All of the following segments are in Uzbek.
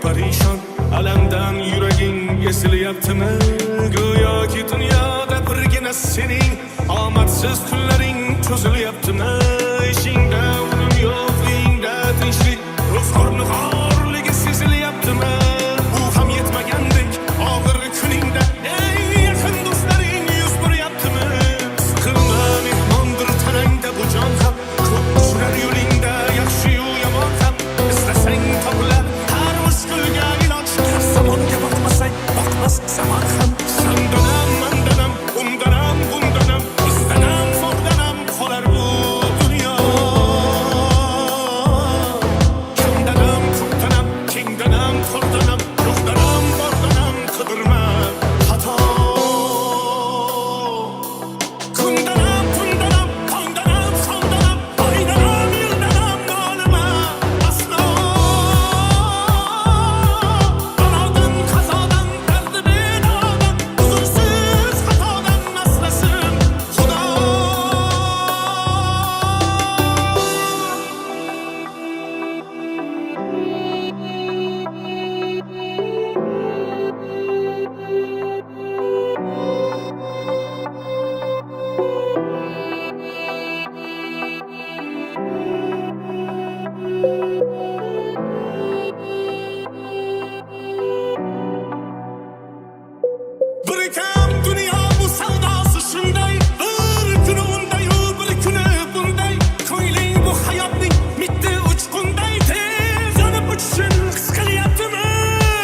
parishon alamdan yuraging esilyaptimi? Go'yoki dunyoda birgina sening omadsiz kunlaring cho'zilyaptimi? Ishingda unum yo'q, uyingda tinchlik, ro'zg'orni g'orligi sezilyaptimi? Bu ham yetmagandek og'ir kuningda eng yaqin do'stlaring yuz beryaptimi? Siqilma, mehmondir tanangda bu jon ham, ko'p tushrar yo'lingda yaxshi-yu yomon ham. Istasang topilar har mushkulga iloj, zamonga boqmasang boqmas zamon ham. Sandanam, mandanam, undanam, bundanam, bizdanam, fordanam qolar bu dunyo. Kamdanam, ko'pdanam, kengdanam, tordanam, yo'qdanam, bordanam qidirma xato. Kundanam, tundanam, tongdanam, sondanam, oydanam, yildanam nolima aslo. Balodan, qazodan, dardi bedodan, uzursiz xatodan asrasin Xudo. Bir kam dunyo bu savdosi shunday, bir kuni unday-u bir kuni bunday. Ko'ngling bu hayotning mitti uchqunday, tez yonib uchishini his qilyaptimi?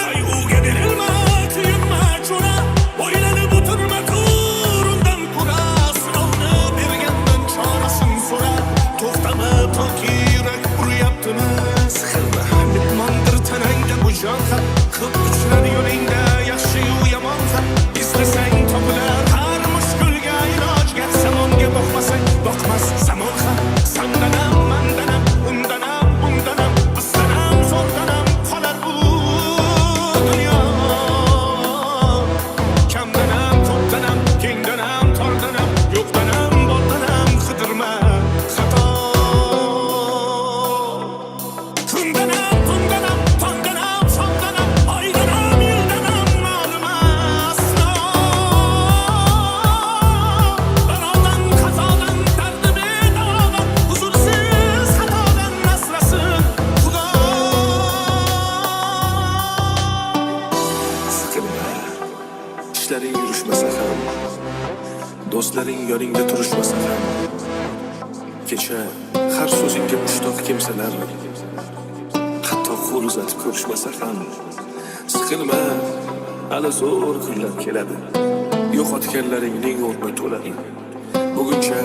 Qayg'uga berilma, kuyinma cho'ra, o'ylanib o'tirma, tur undan ko'ra. Sinovni bergandan chorasin so'ra, to'xtama toki yurak uryaptimi? Siqilma, mehmondir tanangda bu jon ham, ko'p uchrar yo'lingda yaxshi-yu yomon ham. Istasang topilar har mushkulga iloj, gar zamonga boqmasang boqmas zamon ham. Sandanam, mandanam, undanam, bundanam, bizdanam, zo'rdanam qolar bu dunyo. Kamdanam, ko'pdanam, kengdanam, tordanam, yo'qdanam, bordanam qidirma xato. Kundanam, bundanam, tongdanam, sondanam, oydanam, yildanam nolima aslo. Balodan, qazodan, dardi bedodan, huzursiz xatodan asrasin Xudo. Siqilma, ishlaring yurishmasa ham, do'stlaring yoningda turishmasa ham, kecha har so'zingga mushtoq kimsalar hatto qo'l uzatib ko'rishmasa ham. Siqilma, hali zo'r kunlar keladi, yo'qotganlaringning o'rni to'ladi. Buguncha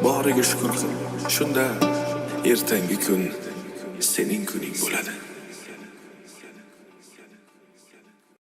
boriga shukr qil, shunda ertangi kun sening kuning bo'ladi.